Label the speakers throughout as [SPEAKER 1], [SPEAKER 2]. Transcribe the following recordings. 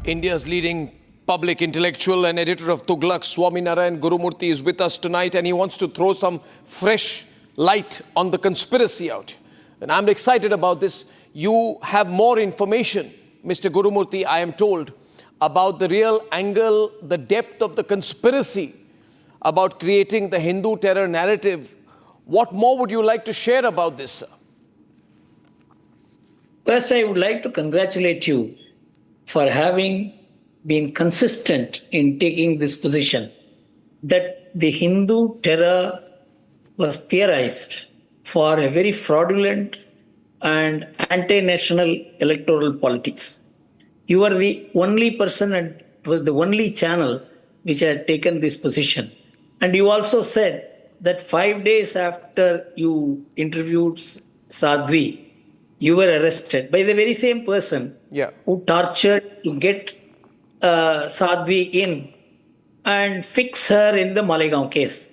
[SPEAKER 1] India's leading public intellectual and editor of Tughlaq, Swaminarayan Gurumurthy, is with us tonight, and he wants to throw some fresh light on the conspiracy out here. And I'm excited about this. You have more information, Mr. Gurumurthy, I am told, about the real angle, the depth of the conspiracy about creating the Hindu terror narrative. What more would you like to share about this, sir?
[SPEAKER 2] First, I would like to congratulate you for having been consistent in taking this position that the Hindu terror was theorized for a very fraudulent and anti-national electoral politics. You are the only person and it was the only channel which had taken this position. And you also said that 5 days after you interviewed Sadhvi, you were arrested by the very same person who tortured to get Sadhvi in and fix her in the Malegaon case.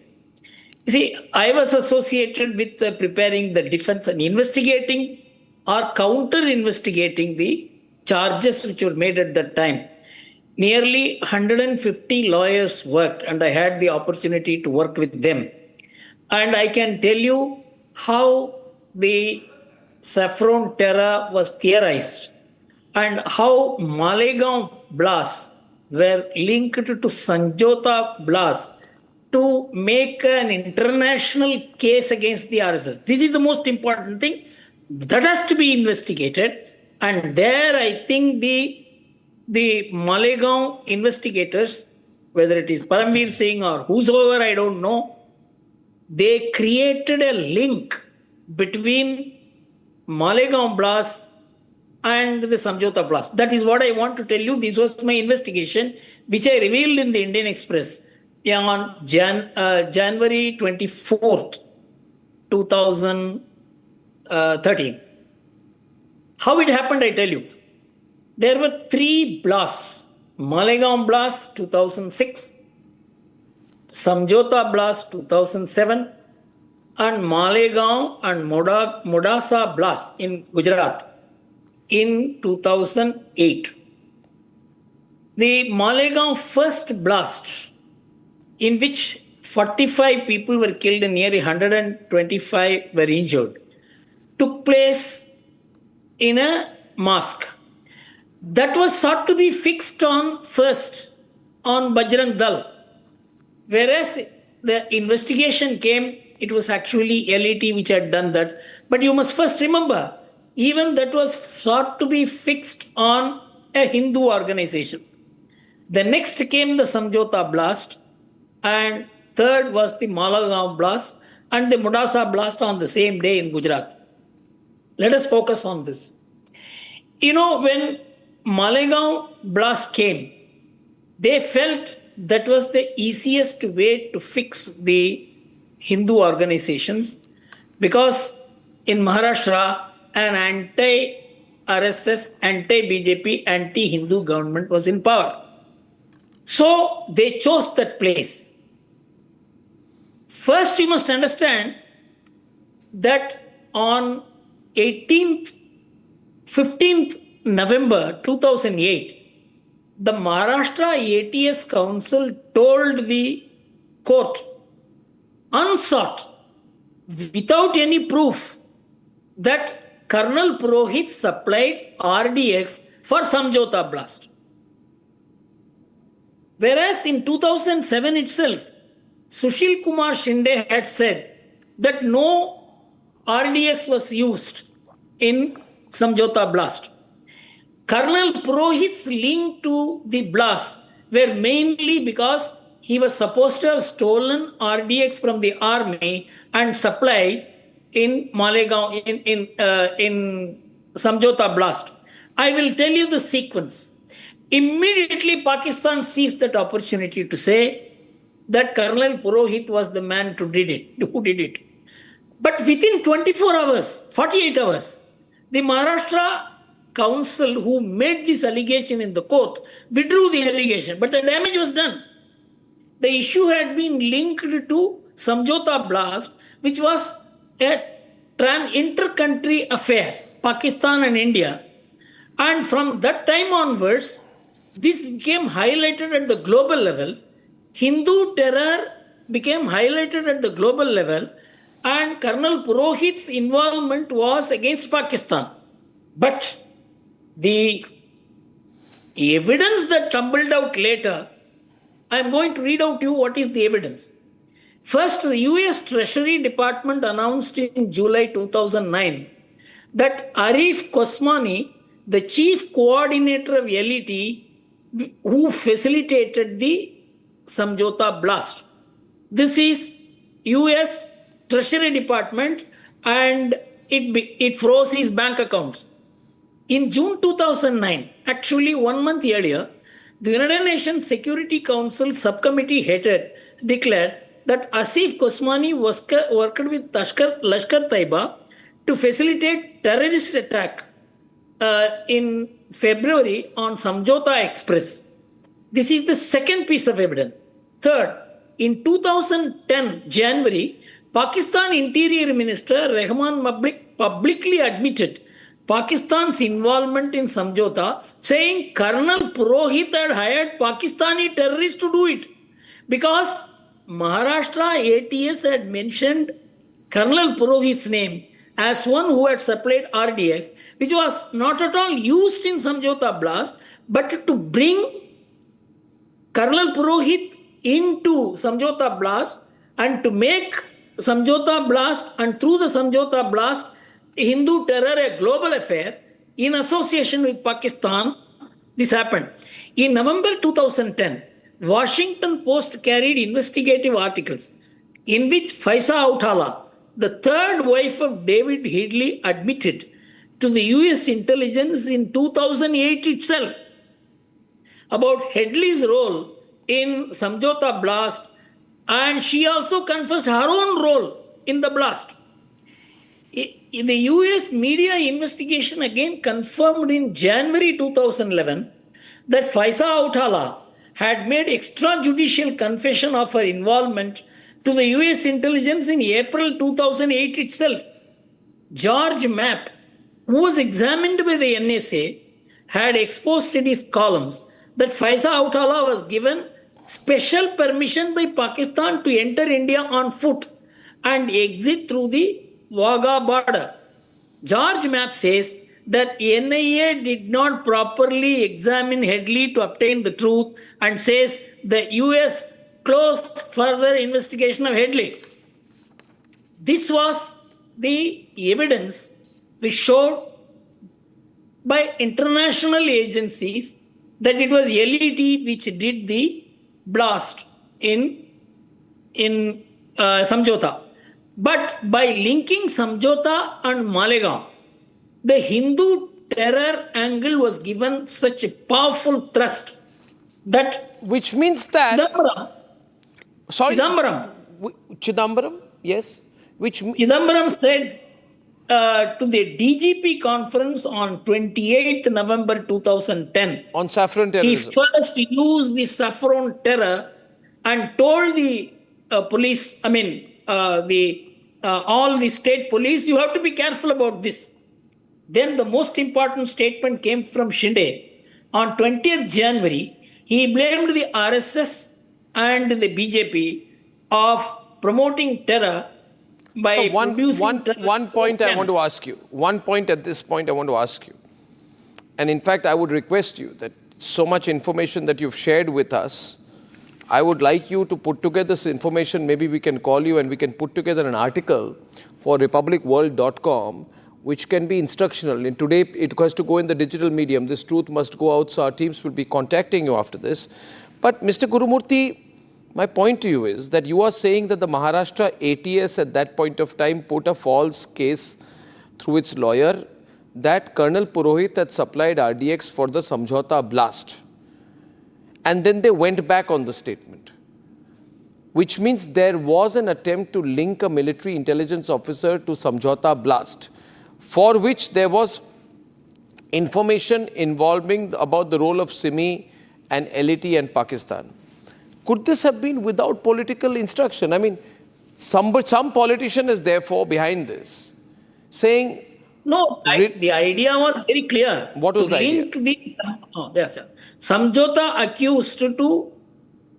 [SPEAKER 2] You see, I was associated with preparing the defense and investigating or counter-investigating the charges which were made at that time. Nearly 150 lawyers worked, and I had the opportunity to work with them. And I can tell you how the Saffron terror was theorized and how Malegaon blasts were linked to Sanjota blast to make an international case against the RSS. This is the most important thing. That has to be investigated. And there I think the Malegaon investigators, whether it is Paramveer Singh or whosoever, I don't know, they created a link between Malegaon blast and the Samjhauta blast. That is what I want to tell you. This was my investigation, which I revealed in the Indian Express on January 24th, 2013. How it happened, I tell you. There were 3 blasts. Malegaon blast, 2006. Samjhauta blast, 2007. And Malegaon and Modasa blast in Gujarat in 2008. The Malegaon first blast, in which 45 people were killed and nearly 125 were injured, took place in a mosque. That was thought to be fixed on first on Bajrang Dal. Whereas the investigation came, it was actually LET which had done that. But you must first remember, even that was thought to be fixed on a Hindu organization. The next came the Samjhauta blast, and third was the Malegaon blast and the Modasa blast on the same day in Gujarat. Let us focus on this. You know, when Malegaon blast came, they felt that was the easiest way to fix the Hindu organizations, because in Maharashtra, an anti-RSS, anti-BJP, anti-Hindu government was in power. So they chose that place. First, you must understand that on 15th November 2008, the Maharashtra ATS Council told the court, unsought, without any proof, that Col Purohit supplied RDX for Samjhauta blast. Whereas in 2007 itself, Sushil Kumar Shinde had said that no RDX was used in Samjhauta blast. Col Purohit's link to the blast were mainly because he was supposed to have stolen RDX from the army and supplied in Malegaon, in Samjhauta blast. I will tell you the sequence. Immediately, Pakistan seized that opportunity to say that Col Purohit was the man who did it. But within 24 hours, 48 hours, the Maharashtra Council, who made this allegation in the court, withdrew the allegation, but the damage was done. The issue had been linked to Samjhauta blast, which was a inter-country affair, Pakistan and India. And from that time onwards, this became highlighted at the global level. Hindu terror became highlighted at the global level, and Colonel Purohit's involvement was against Pakistan. But the evidence that tumbled out later, I'm going to read out to you what is the evidence. First, the US Treasury Department announced in July 2009 that Arif Kosmani, the chief coordinator of LET, who facilitated the Samjhauta blast. This is US Treasury Department, and it froze his bank accounts. In June 2009, actually 1 month earlier, the United Nations Security Council subcommittee headed declared that Asif Kosmani worked with Lashkar Taiba to facilitate terrorist attack in February on Samjhauta Express. This is the second piece of evidence. Third, in 2010 January, Pakistan Interior Minister Rahman Mablik publicly admitted Pakistan's involvement in Samjhauta, saying Colonel Purohit had hired Pakistani terrorists to do it, because Maharashtra ATS had mentioned Colonel Purohit's name as one who had supplied RDX, which was not at all used in Samjhauta blast, but to bring Colonel Purohit into Samjhauta blast and to make Samjhauta blast, and through the Samjhauta blast, Hindu terror a global affair in association with Pakistan. This happened. In November 2010, Washington Post carried investigative articles in which Faisa Autala, the third wife of David Headley, admitted to the US intelligence in 2008 itself about Headley's role in Samjhauta blast, and she also confessed her own role in the blast. The US media investigation again confirmed in January 2011 that Faisa Autala had made extrajudicial confession of her involvement to the US intelligence in April 2008 itself. George Mapp, who was examined by the NSA, had exposed in his columns that Faisa Autala was given special permission by Pakistan to enter India on foot and exit through the Wagah border. George Mapp says that NIA did not properly examine Headley to obtain the truth, and says the US closed further investigation of Headley. This was the evidence which showed by international agencies that it was LET which did the blast in Samjhauta. But by linking Samjhauta and Malegaon, the Hindu terror angle was given such a powerful thrust that
[SPEAKER 1] Which means that...
[SPEAKER 2] Chidambaram,
[SPEAKER 1] yes.
[SPEAKER 2] Chidambaram said to the DGP conference on 28th November 2010.
[SPEAKER 1] On Saffron terrorism.
[SPEAKER 2] He first used the Saffron terror and told the police, all the state police, you have to be careful about this. Then the most important statement came from Shinde. On 20th January, he blamed the RSS and the BJP of promoting terror by
[SPEAKER 1] one point I want to ask you. One point at this point I want to ask you. And in fact, I would request you that so much information that you've shared with us, I would like you to put together this information. Maybe we can call you and we can put together an article for republicworld.com, which can be instructional. And today, it has to go in the digital medium. This truth must go out, so our teams will be contacting you after this. But Mr. Gurumurthy, my point to you is that you are saying that the Maharashtra ATS at that point of time put a false case through its lawyer that Colonel Purohit had supplied RDX for the Samjhauta blast. And then they went back on the statement, which means there was an attempt to link a military intelligence officer to Samjhauta blast, for which there was information involving about the role of Simi and LET and Pakistan. Could this have been without political instruction? I mean, some politician is therefore behind this, saying
[SPEAKER 2] No,
[SPEAKER 1] Read-
[SPEAKER 2] the idea was very clear.
[SPEAKER 1] What was
[SPEAKER 2] to
[SPEAKER 1] the
[SPEAKER 2] link the yes, sir. Samjhauta accused to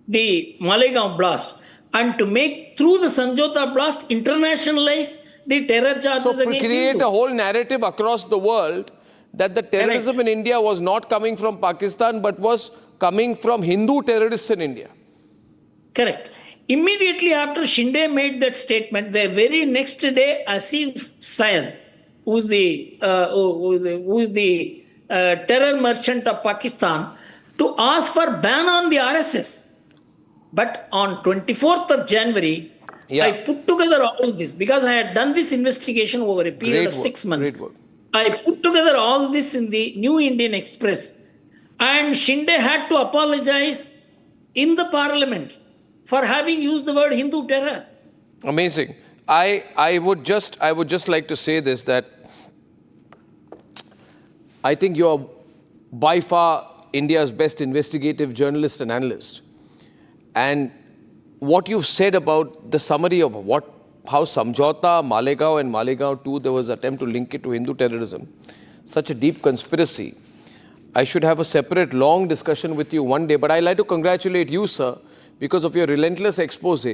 [SPEAKER 2] the Malegaon blast and to make through the Samjhauta blast internationalize the terror charges
[SPEAKER 1] So
[SPEAKER 2] against
[SPEAKER 1] create a
[SPEAKER 2] Hindu.
[SPEAKER 1] whole narrative across the world that the terrorism
[SPEAKER 2] Correct.
[SPEAKER 1] in India was not coming from Pakistan but was coming from Hindu terrorists in India.
[SPEAKER 2] Correct. Immediately after Shinde made that statement, the very next day, Asif Syed, who is the terror merchant of Pakistan, to ask for ban on the RSS. But on 24th of January,
[SPEAKER 1] Yeah.
[SPEAKER 2] I put together all this because I had done this investigation over a period
[SPEAKER 1] Great
[SPEAKER 2] of
[SPEAKER 1] work,
[SPEAKER 2] 6 months.
[SPEAKER 1] great work.
[SPEAKER 2] I put together all this in the New Indian Express, and Shinde had to apologize in the parliament for having used the word Hindu terror.
[SPEAKER 1] Amazing. I would just like to say this, that I think you're by far India's best investigative journalist and analyst. And what you've said about the summary of how Samjhauta, Malegaon and Malegaon too, there was an attempt to link it to Hindu terrorism, such a deep conspiracy. I should have a separate long discussion with you one day, but I'd like to congratulate you, sir, because of your relentless expose,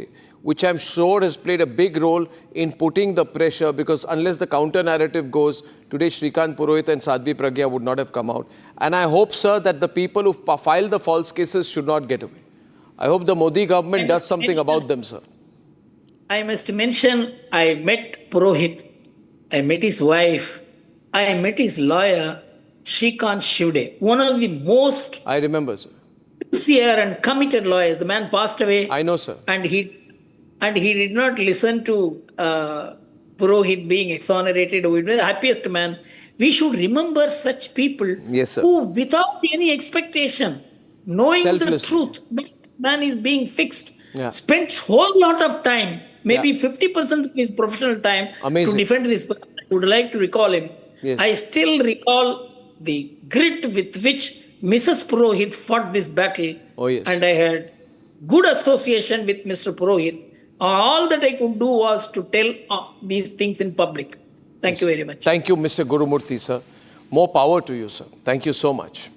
[SPEAKER 1] which I'm sure has played a big role in putting the pressure, because unless the counter-narrative goes, today Shrikant Purohit and Sadhvi Pragya would not have come out. And I hope, sir, that the people who filed the false cases should not get away. I hope the Modi government does something about them, sir.
[SPEAKER 2] I must mention, I met Purohit, I met his wife, I met his lawyer, Shrikant Shivde, one of the most
[SPEAKER 1] I remember, sir.
[SPEAKER 2] sincere and committed lawyers. The man passed away.
[SPEAKER 1] I know, sir.
[SPEAKER 2] And he did not listen to Purohit being exonerated. He was the happiest man. We should remember such people
[SPEAKER 1] Yes, sir.
[SPEAKER 2] who, without any expectation, knowing the
[SPEAKER 1] Selflessly.
[SPEAKER 2] truth, man is being fixed,
[SPEAKER 1] Yeah.
[SPEAKER 2] spends whole lot of time, maybe
[SPEAKER 1] Yeah.
[SPEAKER 2] 50% of his professional time
[SPEAKER 1] Amazing.
[SPEAKER 2] to defend this person. I would like to recall him.
[SPEAKER 1] Yes.
[SPEAKER 2] I still recall the grit with which Mrs. Purohit fought this battle.
[SPEAKER 1] Oh, yes.
[SPEAKER 2] And I had good association with Mr. Purohit. All that I could do was to tell these things in public. Thank you very much.
[SPEAKER 1] Thank you, Mr. Gurumurthy, sir. More power to you, sir. Thank you so much.